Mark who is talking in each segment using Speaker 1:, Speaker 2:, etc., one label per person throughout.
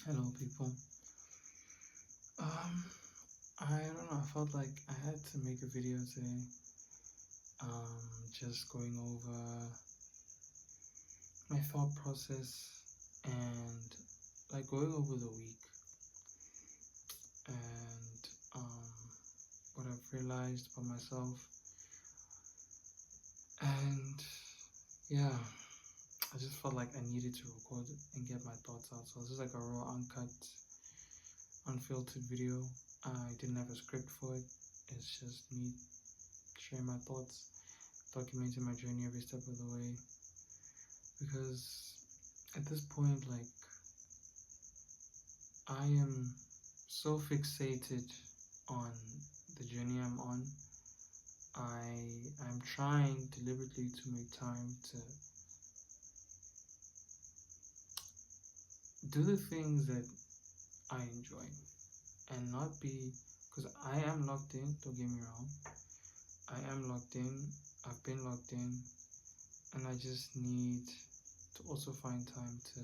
Speaker 1: Hello, people. Um, I don't know. I felt like I had to make a video today. Just going over my thought process and like going over the week and what I've realized about myself. And yeah, I just felt like I needed to record and get my thoughts out. So this is like a raw, uncut, unfiltered video. I didn't have a script for it. It's just me sharing my thoughts, documenting my journey every step of the way. Because at this point, like, I am so fixated on the journey I'm on. I'm trying deliberately to make time to do the things that I enjoy and not be, because I am locked in, don't get me wrong. I am locked in, I've been locked in, and I just need to also find time to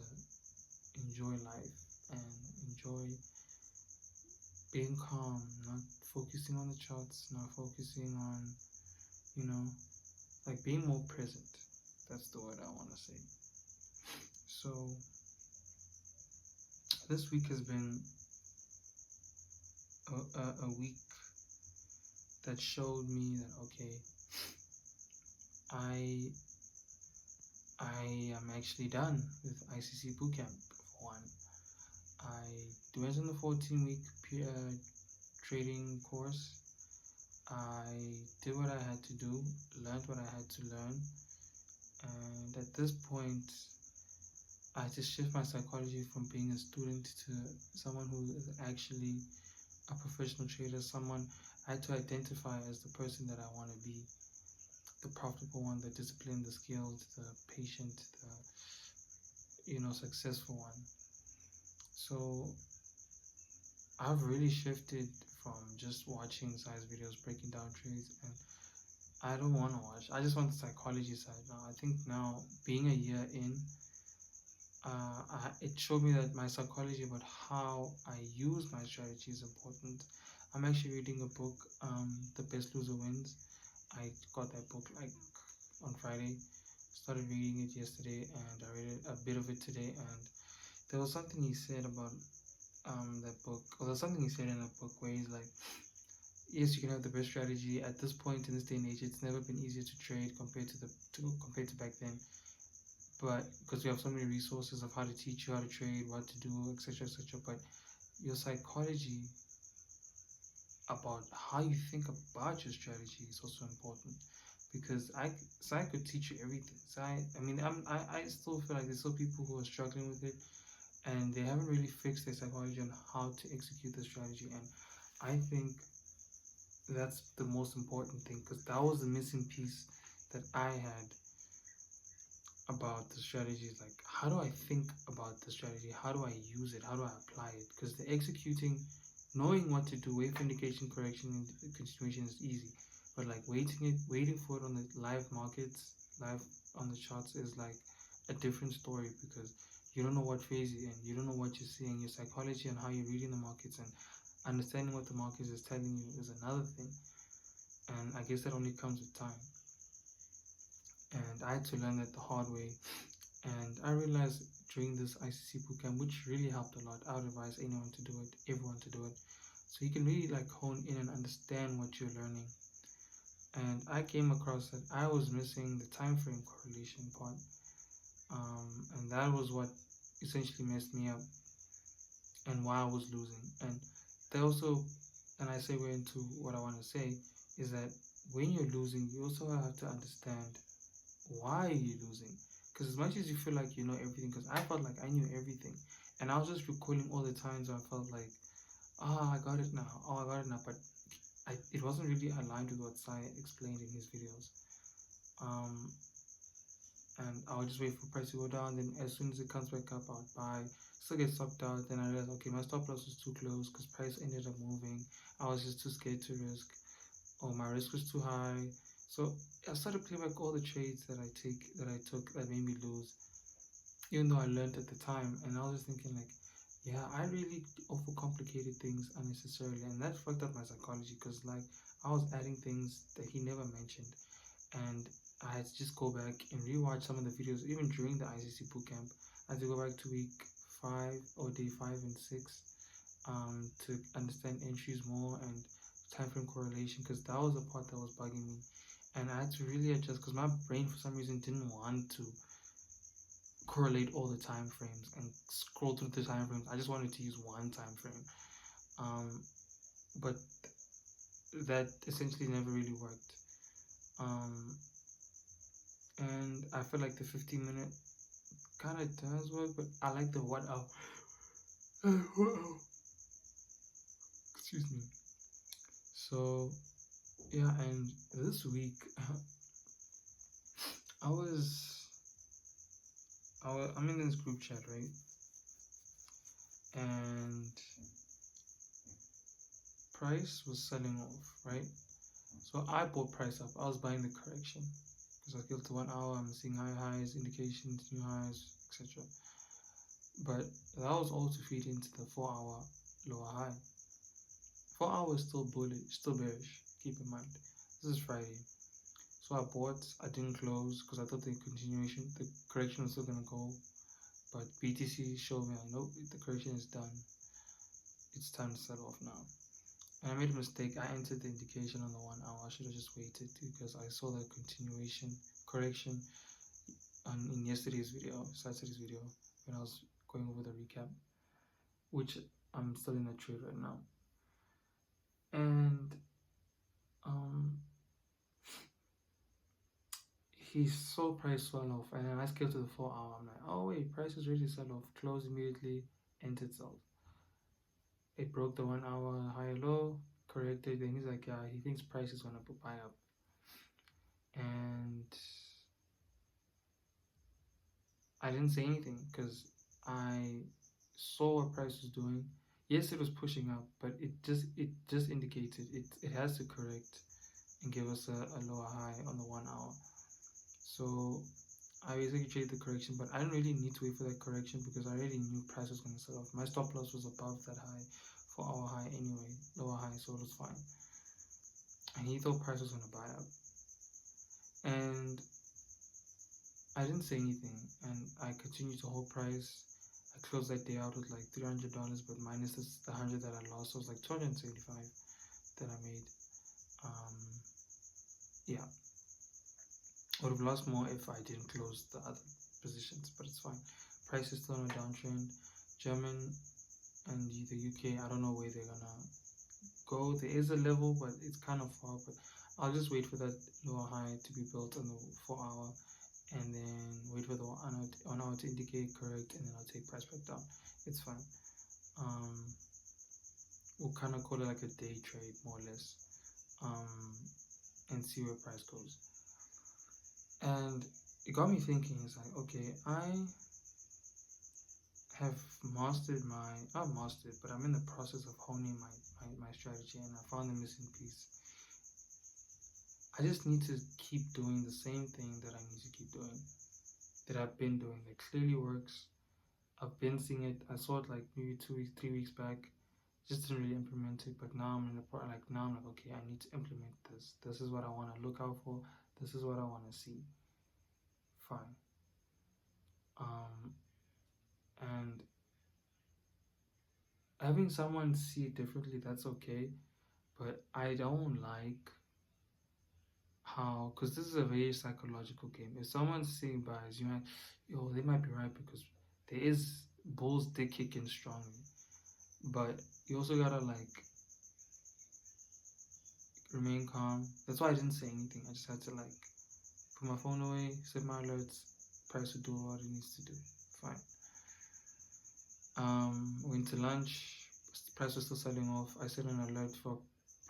Speaker 1: enjoy life and enjoy being calm, not focusing on the charts, not focusing on, you know, like being more present. That's the word I want to say. So this week has been a week that showed me that okay, I I am actually done with ICC bootcamp for one. I went on the 14-week trading course. I did what I had to do, learned what I had to learn, and at this point, I just shift my psychology from being a student to someone who is actually a professional trader, someone I had to identify as the person that I want to be, the profitable one, the disciplined, the skilled, the patient, the successful one. So I've really shifted from just watching size videos breaking down trades, and I don't want to watch. I just want the psychology side now. I think now, being a year in, it showed me that my psychology about how I use my strategy is important. I'm actually reading a book, The Best Loser Wins. I got that book like on Friday, started reading it yesterday, and I read a bit of it today. And there was something he said about that book, or there's something he said in that book where he's like, yes, you can have the best strategy at this point in this day and age. It's never been easier to trade compared to back then, but because we have so many resources of how to teach you how to trade, what to do, etc., etc. But your psychology about how you think about your strategy is also important, because I could teach you everything. I still feel like there's still people who are struggling with it, and they haven't really fixed their psychology on how to execute the strategy. And I think that's the most important thing, because that was the missing piece that I had about the strategy. Is like, how do I think about the strategy? How do I use it? How do I apply it? Because the executing, knowing what to do, wait for indication, correction, and continuation is easy, but like waiting for it on the live markets, live on the charts is like a different story, because you don't know what phase you're in, you don't know what you're seeing. Your psychology and how you're reading the markets and understanding what the markets is telling you is another thing, and I guess that only comes with time. And I had to learn that the hard way. And I realized during this ICC bootcamp, which really helped a lot. I would advise anyone to do it, everyone to do it, so you can really like hone in and understand what you're learning. And I came across that I was missing the time frame correlation part, and that was what essentially messed me up and why I was losing. And they also, and I segue into what I want to say, is that when you're losing, you also have to understand why are you losing. Because as much as you feel like you know everything, because I felt like I knew everything, and I was just recalling all the times where I felt like, I got it now, I got it now, but it wasn't really aligned with what Sai explained in his videos. Um, and I would just wait for price to go down, then as soon as it comes back up, I would buy, still get stopped out, then I realized, okay, my stop loss was too close because price ended up moving, I was just too scared to risk, or my risk was too high. So I started playing back all the trades that I took that made me lose, even though I learned at the time. And I was just thinking like, Yeah, I really overcomplicated things unnecessarily, and that fucked up my psychology because, like, I was adding things that he never mentioned, and I had to just go back and rewatch some of the videos, even during the ICC bootcamp. I had to go back to week 5 or day 5 and 6, to understand entries more and time frame correlation, because that was the part that was bugging me, and I had to really adjust because my brain for some reason didn't want to correlate all the time frames and scroll through the time frames. I just wanted to use one time frame, um, but that essentially never really worked. Um, and I feel like the 15-minute kind of does work, but I like the 1 hour. Excuse me. So yeah, and this week I was I'm in this group chat, right? And price was selling off, right? So I bought price up. I was buying the correction because I feel to 1 hour I'm seeing high highs, indications, new highs, etc. But that was all to feed into the 4 hour lower high. 4 hours still bullish, still bearish. Keep in mind, this is Friday. So I bought. I didn't close because I thought the correction was still gonna go. But BTC showed me, nope, the correction is done. It's time to sell off now. And I made a mistake. I entered the indication on the 1 hour. I should have just waited because I saw the continuation correction in yesterday's video, Saturday's video, when I was going over the recap, which I'm still in the trade right now. And um, he saw price swell off, and then I scaled to the 4 hour. I'm like, oh wait, price is ready to sell off. Close immediately, entered sell. It broke the 1 hour high low, corrected. Then he's like, yeah, he thinks price is gonna buy up, and I didn't say anything because I saw what price was doing. Yes, it was pushing up, but it just indicated it has to correct and give us a lower high on the 1 hour. So I basically traded the correction, but I didn't really need to wait for that correction because I already knew price was going to sell off. My stop loss was above that high, 4 hour high anyway, lower high, so it was fine. And he thought price was going to buy up, and I didn't say anything, and I continued to hold price. I closed that day out with like $300, but minus the 100 that I lost, so it was like 275 that I made. Um, yeah, I would have lost more if I didn't close the other positions, but it's fine. Price is still on a downtrend. German and the UK, I don't know where they're gonna go. There is a level, but it's kind of far. But I'll just wait for that lower high to be built on the 4 hour, and then wait for the 1 hour to indicate correct, and then I'll take price back down. It's fine. Um, we'll kind of call it like a day trade, more or less, and see where price goes. And it got me thinking. It's like, okay, I have mastered not mastered, but I'm in the process of honing my strategy, and I found the missing piece. I just need to keep doing the same thing that I need to keep doing, that I've been doing, that clearly works. I've been seeing it. I saw it like maybe 2 weeks, 3 weeks back. Just didn't really implement it, but now I'm in the part like now I'm like, okay, I need to implement this. This is what I want to look out for. This is what I want to see. Fine. And having someone see it differently, that's okay. But I don't like how, because this is a very psychological game. If someone's seeing buys, you might, they might be right because there is bulls dick kicking strongly. But you also gotta like remain calm. That's why I didn't say anything. I just had to like put my phone away, set my alerts, price will do what it needs to do. Fine. Went to lunch. Price was still selling off. I set an alert for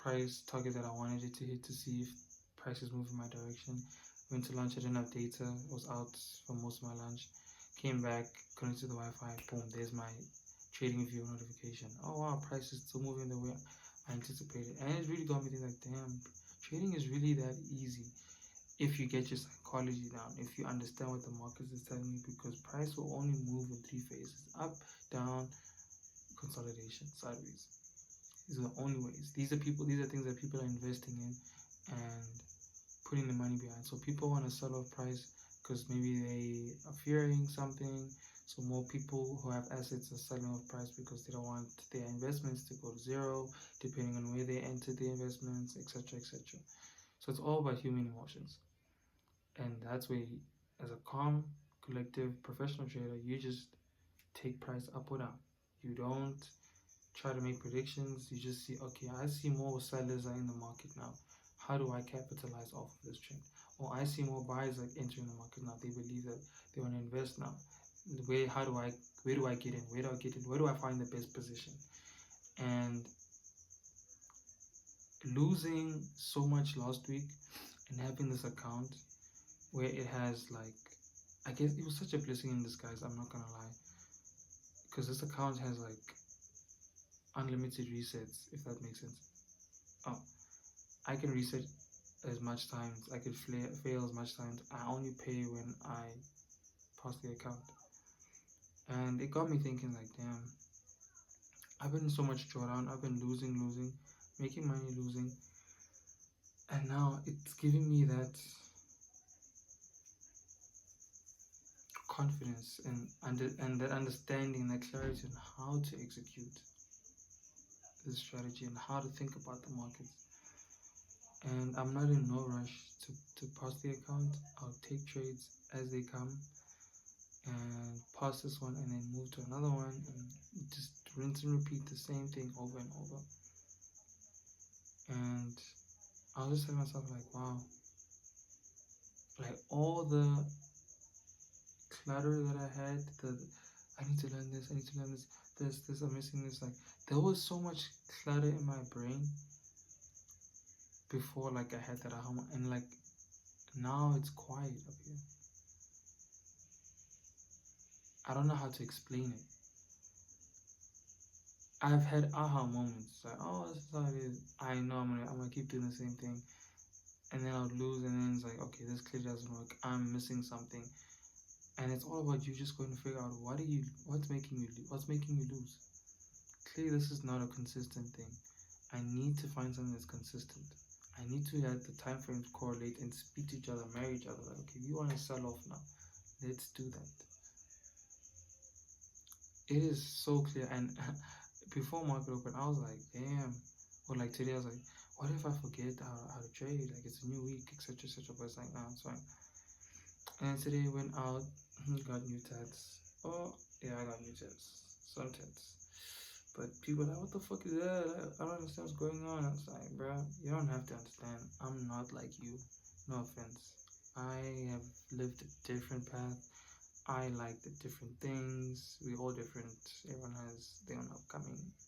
Speaker 1: price target that I wanted it to hit to see if price is moving my direction. Went to lunch. I didn't have data. I was out for most of my lunch. Came back, connected to the Wi-Fi. Boom! There's my trading view notification. Oh wow, price is still moving the way I anticipated, and it really got me thinking like, damn, trading is really that easy if you get your psychology down, if you understand what the market is telling you, because price will only move in three phases: up, down, consolidation sideways. These are the only ways. These are things that people are investing in and putting the money behind. So people want to sell off price because maybe they are fearing something. So more people who have assets are selling off price because they don't want their investments to go to zero, depending on where they entered the investments, etc., etc. So it's all about human emotions, and that's where, as a calm, collective, professional trader, you just take price up or down. You don't try to make predictions. You just see, okay, I see more sellers are in the market now. How do I capitalize off of this trend? Or I see more buyers like entering the market now. They believe that they want to invest now. Where do I get in? Where do I get in? Where do I find the best position? And losing so much last week and having this account where it has like, I guess it was such a blessing in disguise, I'm not gonna lie, because this account has like unlimited resets, if that makes sense. Oh, I can reset as much times, I could fail as much times. I only pay when I pass the account. And it got me thinking like, damn, I've been in so much drawdown, I've been losing, making money, losing, and now it's giving me that confidence and that understanding, that clarity on how to execute this strategy and how to think about the markets. And I'm not in no rush to pass the account. I'll take trades as they come and pass this one and then move to another one and just rinse and repeat the same thing over and over. And I was just telling myself like, wow, like all the clutter that I had, I need to learn this, I need to learn this, I'm missing this. Like there was so much clutter in my brain before like I had that aha, and like now it's quiet up here. I don't know how to explain it. I've had aha moments like, oh, this is how it is. I know I'm gonna keep doing the same thing, and then I'll lose, and then it's like, okay, this clearly doesn't work. I'm missing something, and it's all about you just going to figure out what's making you lose. Clearly, this is not a consistent thing. I need to find something that's consistent. I need to have the time frames correlate and speak to each other, marry each other. Like, okay, we want to sell off now. Let's do that. It is so clear. And before market open, I was like, damn. Or like today, I was like, what if I forget how to trade? Like it's a new week, etc., etc. But it's like, nah, it's fine. And today went out, got new tats. Oh, yeah, I got new tats. Some tats. But people are like, what the fuck is that? Like, I don't understand what's going on. I was like, bro, you don't have to understand. I'm not like you. No offense. I have lived a different path. I like the different things. We're all different. Everyone has their own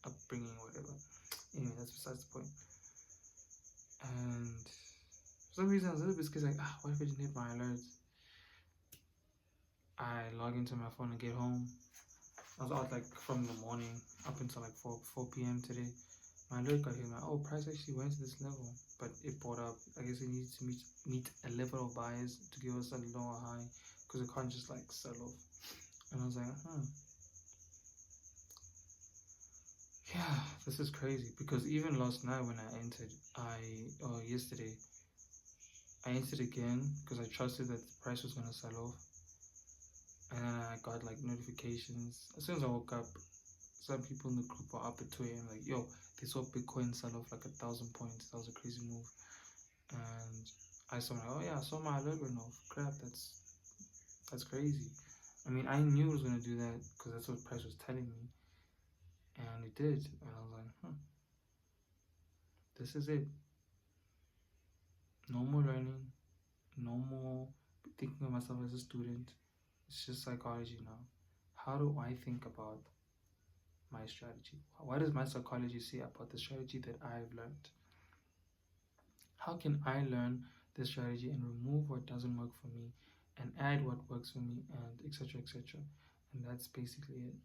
Speaker 1: upbringing, whatever. Anyway, that's besides the point. And for some reason, I was a little bit scared, like, what if I didn't hit my alerts? I log into my phone and get home. I was out like from the morning up until like 4 p.m. today. My alert got hit. Like, oh, price actually went to this level, but it brought up. I guess it needs to meet a level of buyers to give us a lower high, because it can't just like sell off. And I was like, yeah, this is crazy. Because even last night when I entered, yesterday, I entered again because I trusted that the price was gonna sell off. And then I got like notifications as soon as I woke up. Some people in the group were up at 2 a.m. like, yo, they saw Bitcoin sell off like 1,000 points. That was a crazy move. And I saw like, oh yeah, I saw my alert went off. Crap, that's crazy. I mean, I knew it was gonna do that because that's what the price was telling me, and it did. And I was like, this is it. No more learning. No more thinking of myself as a student. It's just psychology now. How do I think about my strategy? What does my psychology say about the strategy that I've learned? How can I learn the strategy and remove what doesn't work for me and add what works for me, and etc., etc.? And that's basically it.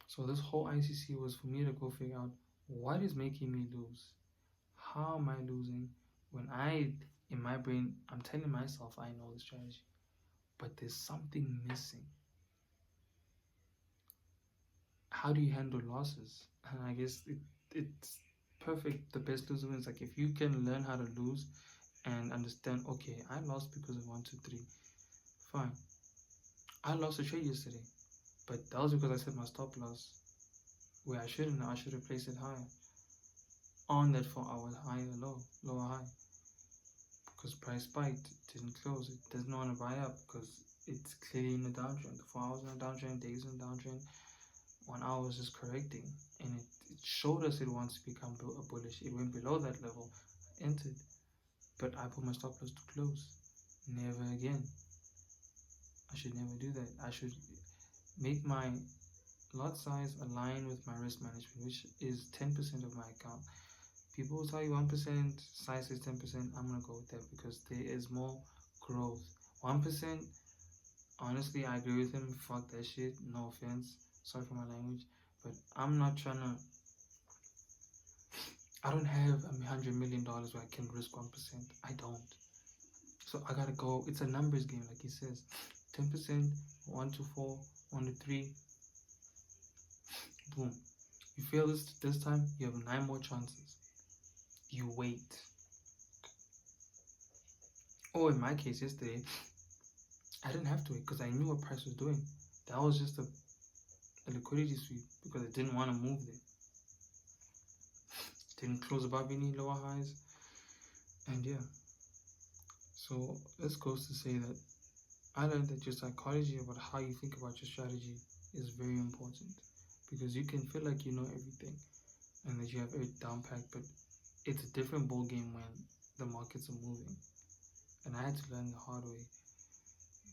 Speaker 1: So this whole ICC was for me to go figure out what is making me lose. How am I losing when in my brain, I'm telling myself I know the strategy, but there's something missing. how do you handle losses? And I guess it's perfect. The best loser wins. Like if you can learn how to lose and understand, okay, I lost because of 1, 2, 3. Fine. I lost a trade yesterday, but that was because I set my stop loss where I shouldn't. I should have placed it higher on that 4 hour higher low, lower high, because price spiked, it didn't close. It doesn't want to buy up because it's clearly in the downtrend. The 4 hours in the downtrend, days in the downtrend. 1 hour is just correcting, and it showed us it wants to become bullish. It went below that level, entered, but I put my stop loss to close. Never again. I should never do that. I should make my lot size align with my risk management, which is 10% of my account. People will tell you 1%, size is 10%. I'm gonna go with that because there is more growth. 1%, honestly, I agree with him. Fuck that shit. No offense. Sorry for my language, but I'm not trying to. I don't have $100 million where I can risk 1%. I don't. So I gotta go. It's a numbers game, like he says. 10%, 1 to 4, 1 to 3. Boom. You fail this time, you have 9 more chances. You wait. Or in my case yesterday, I didn't have to wait because I knew what price was doing. That was just a liquidity sweep because it didn't want to move there. Didn't close above any lower highs. And yeah. So this goes to say that I learned that your psychology about how you think about your strategy is very important, because you can feel like you know everything and that you have it down packed, but it's a different ball game when the markets are moving. And I had to learn the hard way.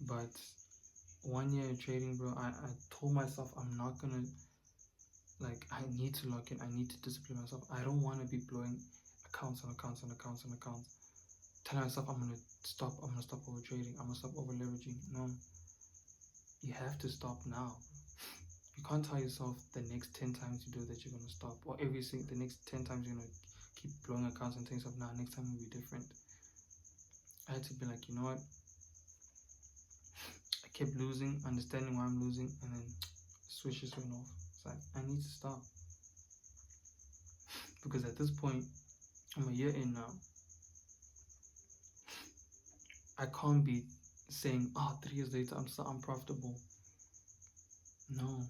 Speaker 1: But 1 year in trading, bro, I told myself I'm not gonna, like, I need to lock in, I need to discipline myself. I don't want to be blowing accounts on accounts on accounts on accounts, telling myself I'm gonna stop over trading, I'm gonna stop over leveraging. No, you have to stop now. You can't tell yourself the next 10 times you do that you're gonna stop, or the next 10 times you're gonna keep blowing accounts and telling yourself, nah, next time will be different. I had to be like, you know what? I kept losing, understanding why I'm losing, and then switches went off. It's like, I need to stop. Because at this point, I'm a year in now. I can't be saying, 3 years later, I'm so unprofitable. No.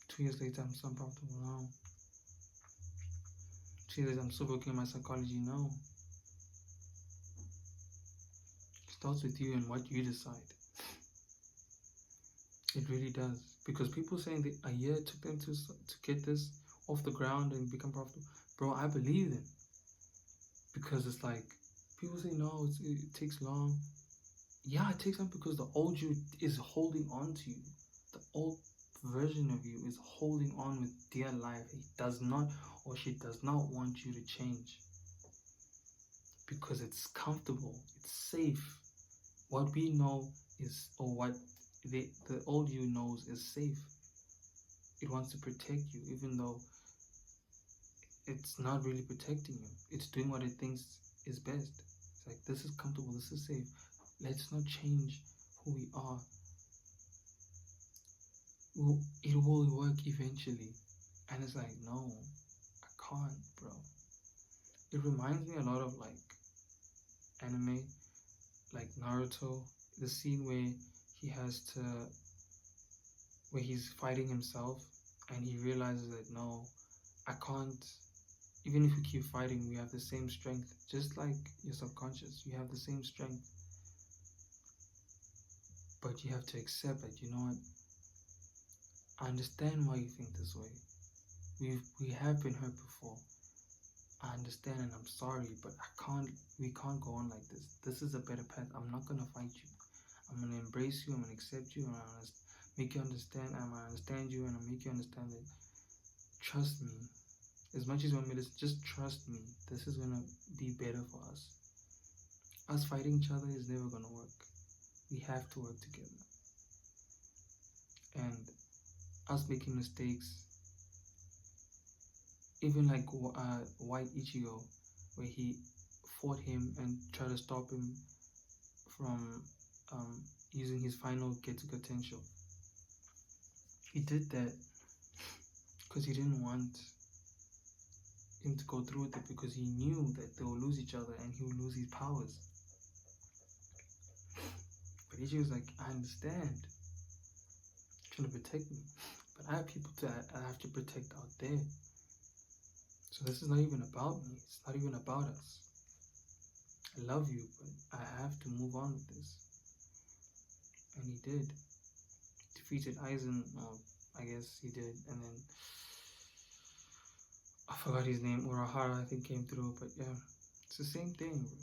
Speaker 1: 2 years later, I'm so unprofitable. No. 2 years later, I'm still working on my psychology. No. It starts with you and what you decide. It really does. Because people saying that a year took them to get this off the ground and become profitable. Bro, I believe them. Because it's like, people say, no, it takes long. Yeah, it takes long because the old you is holding on to you. The old version of you is holding on with dear life. He does not, or she does not want you to change. Because it's comfortable. It's safe. What we know is, or what the old you knows is safe. It wants to protect you, even though it's not really protecting you. It's doing what it thinks is best. It's like, this is comfortable, this is safe. Let's not change who we are. It will work eventually. And it's like, no, I can't, bro. It reminds me a lot of like anime, like Naruto, the scene where he's fighting himself and he realizes that, no, I can't. Even if we keep fighting, we have the same strength. Just like your subconscious, you have the same strength. But you have to accept that, you know what? I understand why you think this way. We have been hurt before. I understand and I'm sorry, but we can't go on like this. This is a better path. I'm not gonna fight you. I'm gonna embrace you, I'm gonna accept you, and I'm gonna make you understand, I'm gonna understand you, and I'll make you understand that, trust me. As much as you want me to, just trust me. This is gonna be better for us. Us fighting each other is never gonna work. We have to work together. And us making mistakes, even like White Ichigo, where he fought him and tried to stop him from using his final Getsuga Tensho. He did that because he didn't want him to go through with it, because he knew that they will lose each other and he will lose his powers. But AJ was like, I understand, trying to protect me, but I have people I have to protect out there. So this is not even about me. It's not even about us. I love you, but I have to move on with this. And he did. Defeated Aizen, or I guess he did, and then I forgot his name, Urahara I think came through, but yeah, it's the same thing, bro.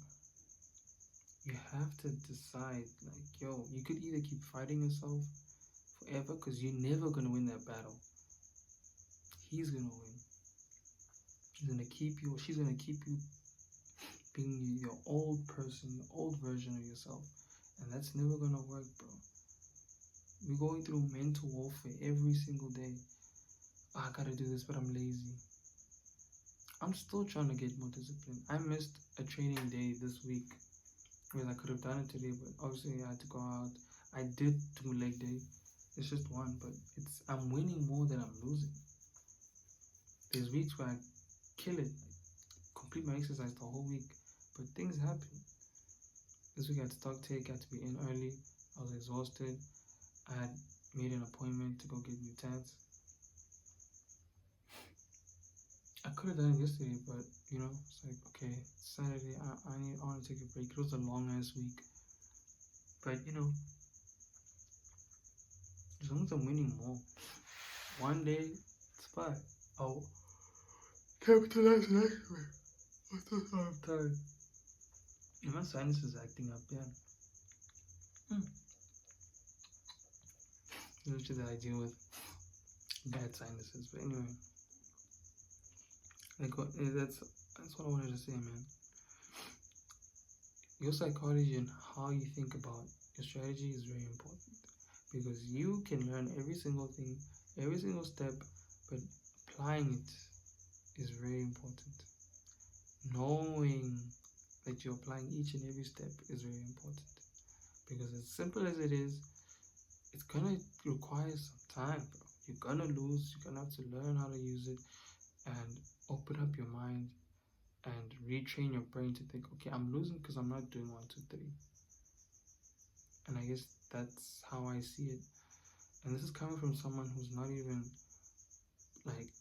Speaker 1: You have to decide, like, yo, you could either keep fighting yourself forever, because you're never gonna win that battle. He's gonna win. He's gonna keep you, or she's gonna keep you being your old person, your old version of yourself, and that's never gonna work, bro. We're going through mental warfare every single day. I gotta do this, but I'm lazy. I'm still trying to get more discipline. I missed a training day this week, where I could have done it today, but obviously I had to go out. I did do leg day. It's just one, but I'm winning more than I'm losing. There's weeks where I kill it, complete my exercise the whole week, but things happen. This week I had stock take, I had to be in early. I was exhausted. I had made an appointment to go get new tats. I could have done it yesterday, but it's like, okay, Saturday, I want to take a break. It was a long ass week, but as long as I'm winning more, one day it's fine. I'll capitalize next week. I'm tired. My sinus is acting up, yeah. Usually I deal with bad sinuses, but anyway, that's what I wanted to say, man. Your psychology and how you think about your strategy is very important, because you can learn every single thing, every single step, but applying it is very important. Knowing that you're applying each and every step is very important, because as simple as it is, it's gonna require some time, bro. You're gonna lose. You're gonna have to learn how to use it and open up your mind and retrain your brain to think, okay, I'm losing because I'm not doing 1, 2, 3. And I guess that's how I see it. And this is coming from someone who's not even like,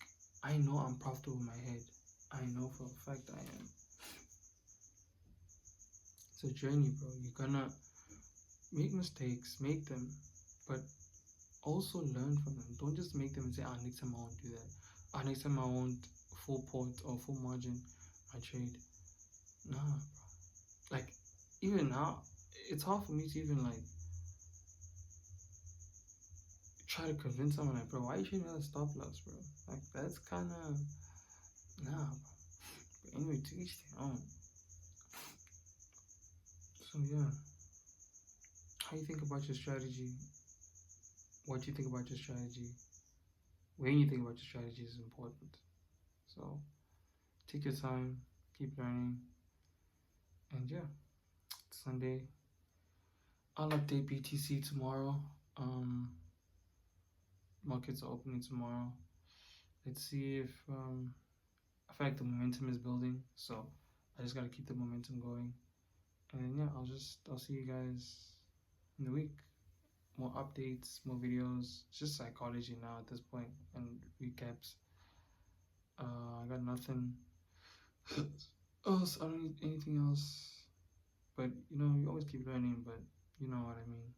Speaker 1: I know I'm profitable in my head. I know for a fact I am. It's a journey, bro. You're gonna make mistakes, make them, but also learn from them. Don't just make them and say, next time I won't do that. Next time I won't full port or full margin my trade. Nah, bro. Like, even now, it's hard for me to even like try to convince someone like, bro, why you trading at a stop loss, bro? Like, that's kind of nah, bro. But anyway, to each their own. So yeah, how you think about your strategy? What you think about your strategy? When you think about your strategy is important. So take your time, keep learning, and yeah, it's Sunday. I'll update BTC tomorrow. Markets are opening tomorrow. Let's see if I feel like the momentum is building, so I just gotta keep the momentum going. And then yeah, I'll see you guys in the week. More updates, more videos. It's just psychology now at this point, and recaps. I got nothing else. I don't need anything else. But you always keep learning. But you know what I mean.